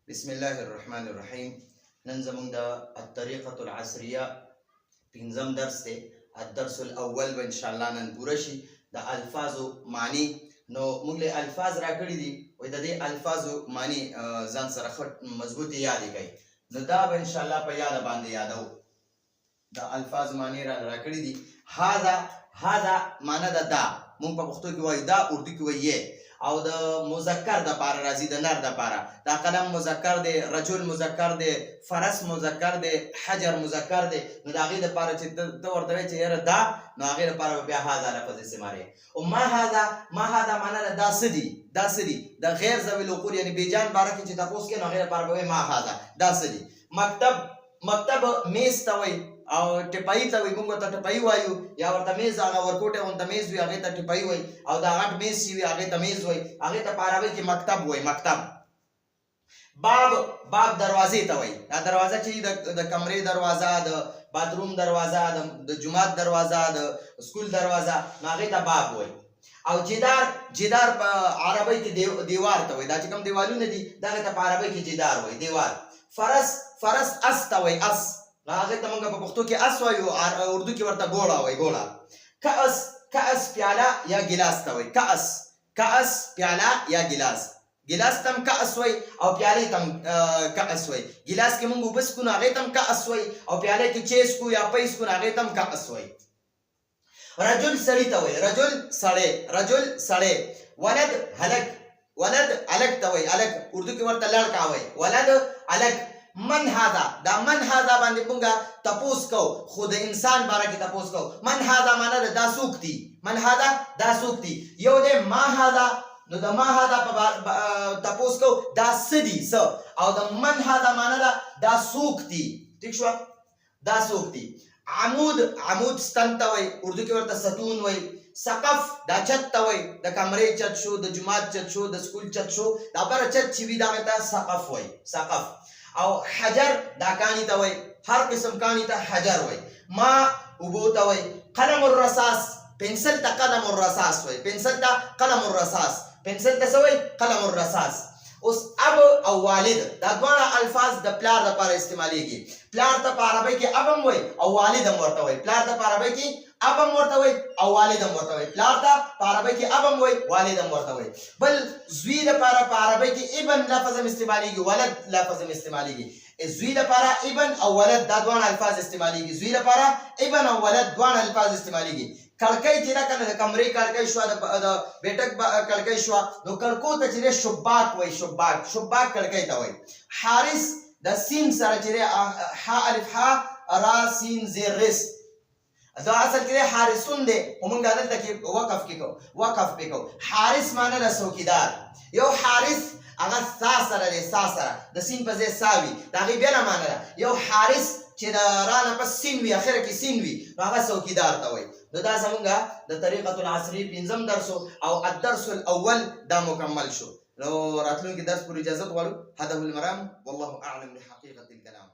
بسم الله الرحمن الرحیم. نن زموږ د الطریقة العصریه پنځم درس دی. الدرس الاول به ان شاء الله نن پوره شي. د الفاظو معنی نو موږ له الفاظ راکړي دي، وای د دې الفاظو معنی ځان سره خټ مضبوطی یاد کړئ. نو دا به ان شاء الله په یاد باندې یادو. د الفاظ معنی راکړي دي. هذا معنی دا موږ په پښتو کې وای، دا اردو کې وای، او د مذکر د پاره راځي، د نر د پاره. دا قلم مذکر دی، رجل مذکر دی، فرس مذکر دی، حجر مذکر دی. نو د هغې دپاره چې ته ورته وایې چې یاره دا، نو هغې دپاره به بیا هذا لفظ استعمالوي. او ما هذا معنا ده دا څه دي، دا څه دي. د غیر ذوي العقول یعنې بېجان باره کې چې تپوس کوې، نو هغې دپاره به وایې ما هذا، دا څه دي. مکتب میز ته وایي، او ټپایي ته وایي، موږ ورته ټپایي وایو، یا ورته میز هغه ورکوټی غونته میز وي هغې ته ټپایي وایي، او دا غټ میز چې وي هغې ته میز وایي. هغې ته په عربۍ کې مکتب وایي، مکتب. باب دروازې ته وایي. دا دروازه چې د کمرې دروازه، د باتروم دروازه، د جومات دروازه، د سکول دروازه، نو هغې ته باب وایي. او جدار په عربۍ کې دیوار ته وایي. دا چې کوم دیوالونه دي دغې ته په عربۍ کې جدار وایي، دیوار. فرس اس ته وایي، اس. نو هغې ته موږ په پښتو کې اس وایو، اردو کې ورته ګوړه وایي، ګوړه. کأس پیاله یا ګیلاس ته وایي. کأس پیاله یا ګیلاس. ګیلاس ته هم کأس وایي او پیالې ته هم کأس وایي. ګیلاس کې موږ اوبه څښو نو هغې ته هم کأس وایي، او پیالې کې چای څښو یا پی څښو نو هغې ته هم کأس وایي. رجل سړي ته وایي، رجل سړی. ولد الک ته وایي، الک اردو کې ورته لړکا وایي، ولد الک. من هذا، دا من هذا باندې موږ تپوس کوو، خو د انسان باره کې تپوس کوو. من هذا معنا ده دا څوک دي، من هذا دا څوک دي. یو دی ما هذا، نو د ما هذا په تپوس کوو دا څه دي، څه. او د من هذا معنا ده دا څوک دي. ټیک شوه، دا څوک دي. عمود ستن ته وایي، اردو کې ورته ستون وایي. سقف دا چت ته وایي، د کمرې چت شو، د جومات چت شو، د سکول چت شو، دا بره چت چې وي دغې ته سقف وایي، سقف. او حجر دا کانی ته وایي، هر قسم کانی ته حجر وایي. ما اوبو ته وایي. قلم الرصاص، پنسل ته قلم الرصاص وایي، پنسل ته قلم الرصاص. پنسل ته څه وایي؟ قلم الرصاص. اوس اب او والد دا دواړه الفاظ د پلار دپاره استعمالیږي. پلار ته په عربۍ کې اب هم وایي او والد هم ورته وایي. پلار ته په عربۍ کې اب هم ورته وایي او والد هم ورته وایي. پلار ته په عربۍ کې اب هم وایي، والد هم ورته وایي. بل زوی دپاره په عربۍ کې ابن لفظ هم استعمالیږي، ولد لفظ هم استعمالیږي. زوی دپاره ابن او ولد دا دواړه الفاظ استعمالیږي. زوی دپاره ابن او ولد دواړه الفاظ استعمالیږي. کړکۍ چې ده که نه، د کمرې کړکۍ شوه، د بیټک کړکۍ شوه، نو کړکو ته چې دی شباک وایي، شباک کړکۍ ته وایي. حارس د سین سره چې دی، ح الف ح را سین زیر رس، دا اصل کې دی حارسون دی، خو موږ دلته کې وقف پې کوو. حارس معنی ده څوکیدار. یو حارس هغه سا سره دی، سا سره د سین په ځای سا وي، د هغې بېله معنی ده. یو حارس چې د را نه پس سین وي، اخره کې سین وي، نو هغه څوکیدار ته وایي. نو دا زمونږ د طریقة العصري پنځم درس او الدرس الاول دا مکمل شو. نو راتلونکي درس پورې اجازت غواړو. هدف المرام والله اعلم بحقیقة الکلام.